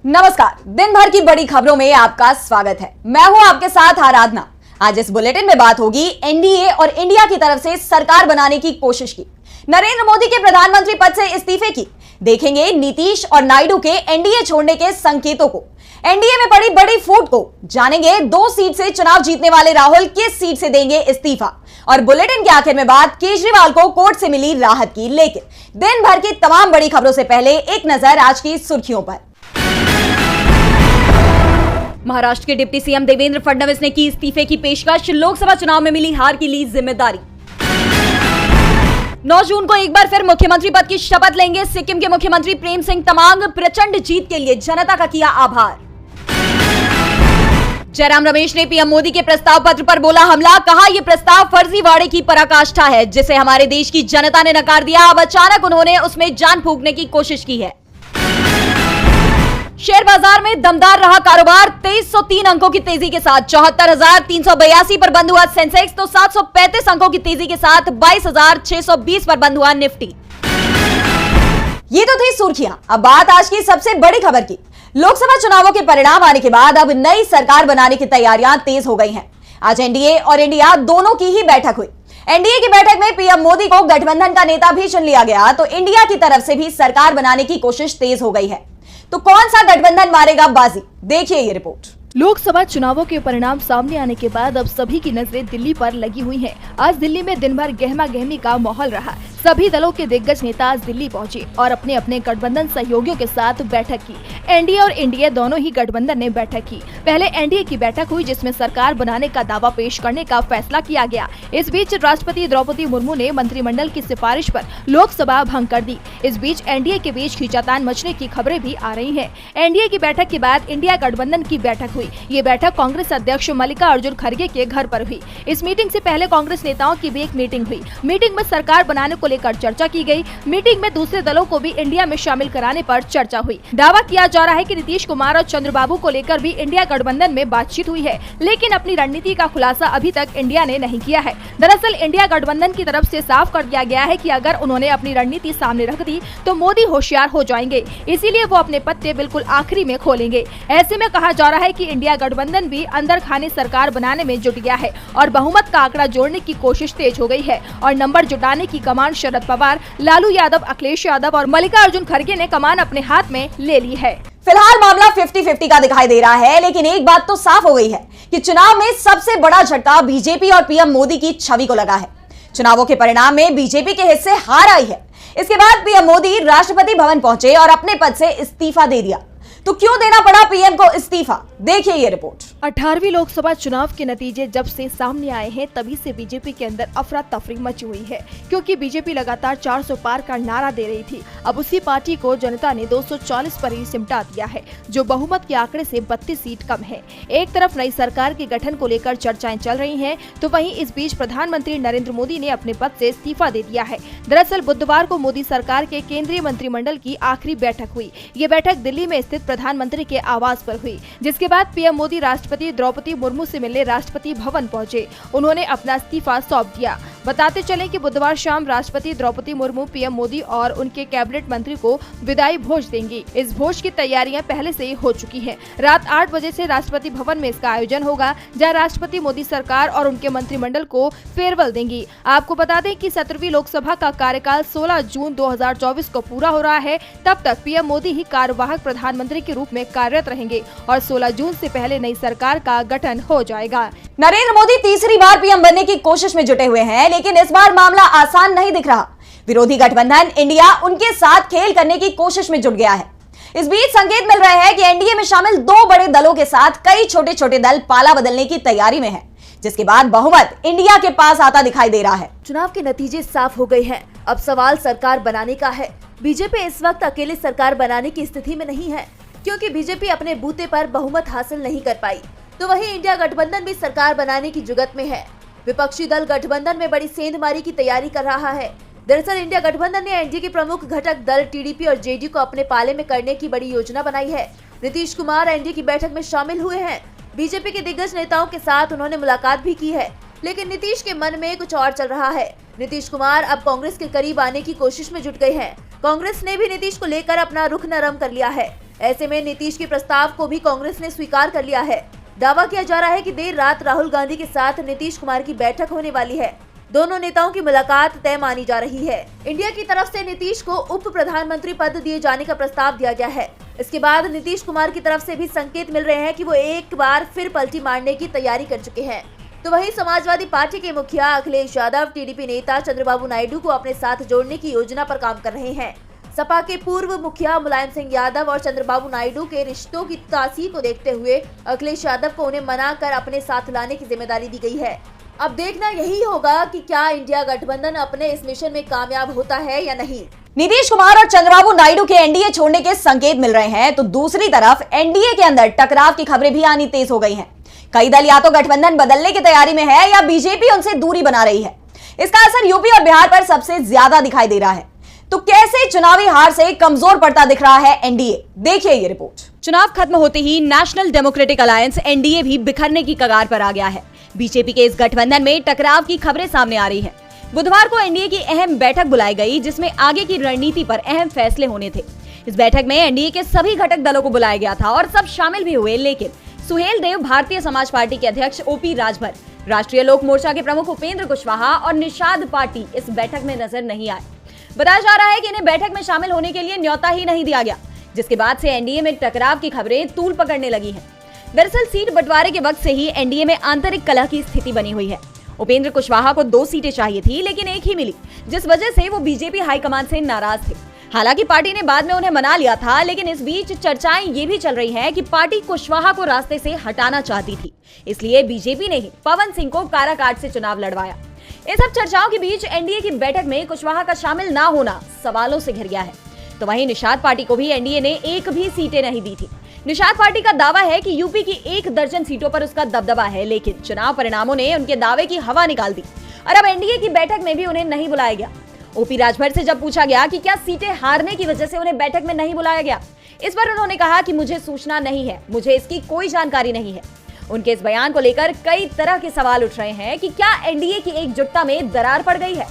नमस्कार, दिन भर की बड़ी खबरों में आपका स्वागत है। मैं हूं आपके साथ आराधना। आज इस बुलेटिन में बात होगी एनडीए और इंडिया की तरफ से सरकार बनाने की कोशिश की, नरेंद्र मोदी के प्रधानमंत्री पद से इस्तीफे की, देखेंगे नीतीश और नायडू के एनडीए छोड़ने के संकेतों को, एनडीए में पड़ी बड़ी फूट को, जानेंगे 2 सीट से चुनाव जीतने वाले राहुल किस सीट से देंगे इस्तीफा, और बुलेटिन के आखिर में बात केजरीवाल को कोर्ट से मिली राहत की। लेकिन दिन भर की तमाम बड़ी खबरों से पहले एक नजर आज की सुर्खियों पर। महाराष्ट्र के डिप्टी सीएम देवेंद्र फडणवीस ने की इस्तीफे की पेशकश, लोकसभा चुनाव में मिली हार की ली जिम्मेदारी। 9 जून को एक बार फिर मुख्यमंत्री पद की शपथ लेंगे सिक्किम के मुख्यमंत्री प्रेम सिंह तमांग, प्रचंड जीत के लिए जनता का किया आभार। जयराम रमेश ने पीएम मोदी के प्रस्ताव पत्र पर बोला हमला, कहा यह प्रस्ताव फर्जीवाड़े की पराकाष्ठा है जिसे हमारे देश की जनता ने नकार दिया। अब अचानक उन्होंने उसमें जान फूंकने की कोशिश की है। शेयर बाजार में दमदार रहा कारोबार, 2303 अंकों की तेजी के साथ 74,382 पर बंद हुआ सेंसेक्स, तो 735 अंकों की तेजी के साथ 22,620 पर बंद हुआ निफ्टी। ये तो थी सुर्खियां। अब बात आज की सबसे बड़ी खबर की। लोकसभा चुनावों के परिणाम आने के बाद अब नई सरकार बनाने की तैयारियां तेज हो गई हैं। आज एनडीए और इंडिया दोनों की ही बैठक हुई। एनडीए की बैठक में पीएम मोदी को गठबंधन का नेता भी चुन लिया गया, तो इंडिया की तरफ से भी सरकार बनाने की कोशिश तेज हो गई है। तो कौन सा गठबंधन मारेगा बाजी, देखिए ये रिपोर्ट। लोकसभा चुनावों के परिणाम सामने आने के बाद अब सभी की नजरें दिल्ली पर लगी हुई हैं। आज दिल्ली में दिन भर गहमा गहमी का माहौल रहा। सभी दलों के दिग्गज नेता आज दिल्ली पहुंचे और अपने अपने गठबंधन सहयोगियों के साथ बैठक की। एनडीए और इंडिया दोनों ही गठबंधन ने बैठक की। पहले एनडीए की बैठक हुई जिसमें सरकार बनाने का दावा पेश करने का फैसला किया गया। इस बीच राष्ट्रपति द्रौपदी मुर्मू ने मंत्रिमंडल की सिफारिश पर लोकसभा भंग कर दी। इस बीच एनडीए के बीच खींचातान मचने की खबरें भी आ रही है। एनडीए की बैठक के बाद इंडिया गठबंधन की बैठक हुई। ये बैठक कांग्रेस अध्यक्ष मल्लिकार्जुन खड़गे के घर पर हुई। इस मीटिंग से पहले कांग्रेस नेताओं की भी एक मीटिंग हुई। मीटिंग में सरकार बनाने को लेकर चर्चा की गई। मीटिंग में दूसरे दलों को भी इंडिया में शामिल कराने पर चर्चा हुई। दावा किया जा रहा है कि नीतीश कुमार और चंद्रबाबू को लेकर भी इंडिया गठबंधन में बातचीत हुई है, लेकिन अपनी रणनीति का खुलासा अभी तक इंडिया ने नहीं किया है। दरअसल इंडिया गठबंधन की तरफ से साफ कर दिया गया है कि अगर उन्होंने अपनी रणनीति सामने रख दी तो मोदी होशियार हो जाएंगे, इसीलिए वो अपने पत्ते बिल्कुल आखिरी में खोलेंगे। ऐसे में कहा जा रहा है कि इंडिया गठबंधन भी अंदर खाने सरकार बनाने में जुट गया है और बहुमत का आंकड़ा जोड़ने की कोशिश तेज हो गई है और नंबर जुटाने की कमान शरद पवार, लालू यादव, अखिलेश यादव और मल्लिकार्जुन खड़गे ने कमान अपने हाथ में ले ली है। फिलहाल मामला 50-50 का दिखाई दे रहा है, लेकिन एक बात तो साफ हो गई है कि चुनाव में सबसे बड़ा झटका बीजेपी और पीएम मोदी की छवि को लगा है। चुनावों के परिणाम में बीजेपी के हिस्से हार आई है। इसके बाद पीएम मोदी राष्ट्रपति भवन पहुंचे और अपने पद से इस्तीफा दे दिया। तो क्यों देना पड़ा पीएम को इस्तीफा, देखिए ये रिपोर्ट। 18वीं लोकसभा चुनाव के नतीजे जब से सामने आए हैं तभी से बीजेपी के अंदर अफरा तफरी मची हुई है, क्योंकि बीजेपी लगातार 400 पार का नारा दे रही थी। अब उसी पार्टी को जनता ने 240 पर ही सिमटा दिया है, जो बहुमत के आंकड़े से 32 सीट कम है। एक तरफ नई सरकार के गठन को लेकर चर्चाएं चल रही हैं, तो वहीं इस बीच प्रधानमंत्री नरेंद्र मोदी ने अपने पद से इस्तीफा दे दिया है। दरअसल बुधवार को मोदी सरकार के केंद्रीय मंत्रिमंडल की आखिरी बैठक हुई। ये बैठक दिल्ली में स्थित प्रधानमंत्री के आवास पर हुई, जिसके बाद पीएम मोदी राष्ट्रपति द्रौपदी मुर्मू से मिलने राष्ट्रपति भवन पहुंचे। उन्होंने अपना इस्तीफा सौंप दिया। बताते चलें कि बुधवार शाम राष्ट्रपति द्रौपदी मुर्मू पीएम मोदी और उनके कैबिनेट मंत्री को विदाई भोज देंगी। इस भोज की तैयारियां पहले से ही हो चुकी हैं। रात 8 बजे से राष्ट्रपति भवन में इसका आयोजन होगा, जहां राष्ट्रपति मोदी सरकार और उनके मंत्रिमंडल को फेयरवेल देंगी। आपको बता दें कि 17वीं लोकसभा का कार्यकाल 16 जून 2024 को पूरा हो रहा है। तब तक पीएम मोदी ही कार्यवाहक प्रधानमंत्री के रूप में कार्यरत रहेंगे और 16 जून से पहले नई सरकार का गठन हो जाएगा। नरेंद्र मोदी तीसरी बार पीएम बनने की कोशिश में जुटे हुए हैं, लेकिन इस बार मामला आसान नहीं दिख रहा। विरोधी गठबंधन इंडिया उनके साथ खेल करने की कोशिश में जुट गया है। इस बीच संकेत मिल रहे हैं कि एनडीए में शामिल 2 बड़े दलों के साथ कई छोटे छोटे दल पाला बदलने की तैयारी में है, जिसके बाद बहुमत इंडिया के पास आता दिखाई दे रहा है। चुनाव के नतीजे साफ हो गए हैं। अब सवाल सरकार बनाने का है। बीजेपी इस वक्त अकेले सरकार बनाने की स्थिति में नहीं है, क्योंकि बीजेपी अपने बूते पर बहुमत हासिल नहीं कर पाई। तो वहीं इंडिया गठबंधन भी सरकार बनाने की जुगत में है। विपक्षी दल गठबंधन में बड़ी सेंधमारी की तैयारी कर रहा है। दरअसल इंडिया गठबंधन ने एनडीए के प्रमुख घटक दल टीडीपी और जेडीयू को अपने पाले में करने की बड़ी योजना बनाई है। नीतीश कुमार एनडीए की बैठक में शामिल हुए हैं। बीजेपी के दिग्गज नेताओं के साथ उन्होंने मुलाकात भी की है, लेकिन नीतीश के मन में कुछ और चल रहा है। नीतीश कुमार अब कांग्रेस के करीब आने की कोशिश में जुट गए हैं। कांग्रेस ने भी नीतीश को लेकर अपना रुख नरम कर लिया है। ऐसे में नीतीश के प्रस्ताव को भी कांग्रेस ने स्वीकार कर लिया है। दावा किया जा रहा है कि देर रात राहुल गांधी के साथ नीतीश कुमार की बैठक होने वाली है। दोनों नेताओं की मुलाकात तय मानी जा रही है। इंडिया की तरफ से नीतीश को उप प्रधानमंत्री पद दिए जाने का प्रस्ताव दिया गया है। इसके बाद नीतीश कुमार की तरफ से भी संकेत मिल रहे हैं कि वो एक बार फिर पलटी मारने की तैयारी कर चुके हैं। तो वहीं समाजवादी पार्टी के मुखिया अखिलेश यादव टीडीपी नेता चंद्रबाबू नायडू को अपने साथ जोड़ने की योजना पर काम कर रहे हैं। सपा के पूर्व मुखिया मुलायम सिंह यादव और चंद्रबाबू नायडू के रिश्तों की तासीर को देखते हुए अखिलेश यादव को उन्हें मना कर अपने साथ लाने की जिम्मेदारी दी गई है। अब देखना यही होगा कि क्या इंडिया गठबंधन अपने इस मिशन में कामयाब होता है या नहीं। नीतीश कुमार और चंद्रबाबू नायडू के एनडीए छोड़ने के संकेत मिल रहे हैं, तो दूसरी तरफ एनडीए के अंदर टकराव की खबरें भी आनी तेज हो गई हैं। कई दल या तो गठबंधन बदलने की तैयारी में है या बीजेपी उनसे दूरी बना रही है। इसका असर यूपी और बिहार पर सबसे ज्यादा दिखाई दे रहा है। तो कैसे चुनावी हार से कमजोर पड़ता दिख रहा है एनडीए, देखिए ये रिपोर्ट। चुनाव खत्म होते ही नेशनल डेमोक्रेटिक अलायंस एनडीए भी बिखरने की कगार पर आ गया है। बीजेपी के इस गठबंधन में टकराव की खबरें सामने आ रही हैं। बुधवार को एनडीए की अहम बैठक बुलाई गई, जिसमें आगे की रणनीति पर अहम फैसले होने थे। इस बैठक में एनडीए के सभी घटक दलों को बुलाया गया था और सब शामिल भी हुए, लेकिन सुहेल देव भारतीय समाज पार्टी के अध्यक्ष ओपी राजभर, राष्ट्रीय लोक मोर्चा के प्रमुख उपेंद्र कुशवाहा और निषाद पार्टी इस बैठक में नजर नहीं आए। बताया जा रहा है कि इन्हें बैठक में शामिल होने के लिए न्योता ही नहीं दिया गया, जिसके बाद से एनडीए में टकराव की खबरें तूल पकड़ने लगी हैं। दरअसल सीट बंटवारे के वक्त से ही एनडीए में आंतरिक कलह की स्थिति बनी हुई है। उपेंद्र कुशवाहा को 2 सीटें चाहिए थी, लेकिन एक ही मिली, जिस वजह से वो बीजेपी हाईकमान से नाराज थे। हालांकि पार्टी ने बाद में उन्हें मना लिया था, लेकिन इस बीच चर्चाएं ये भी चल रही हैं कि पार्टी कुशवाहा को रास्ते से हटाना चाहती थी, इसलिए बीजेपी ने ही पवन सिंह को काराकाट से चुनाव लड़वाया। इन सब चर्चाओं के बीच एनडीए की बैठक में कुशवाहा का शामिल ना होना सवालों से घिर गया है। तो वहीं निषाद पार्टी को भी एनडीए ने एक भी सीटें नहीं दी थी। निषाद पार्टी का दावा है कि यूपी की 1 दर्जन सीटों पर उसका दबदबा है, लेकिन चुनाव परिणामों ने उनके दावे की हवा निकाल दी और अब एनडीए की बैठक में भी उन्हें नहीं बुलाया गया। ओपी राजभर से जब पूछा गया कि क्या सीटें हारने की वजह से उन्हें बैठक में नहीं बुलाया गया, इस पर उन्होंने कहा कि मुझे सूचना नहीं है, मुझे इसकी कोई जानकारी नहीं है। उनके इस बयान को लेकर कई तरह के सवाल उठ रहे हैं कि क्या एनडीए की एकजुटता में दरार पड़ गई है।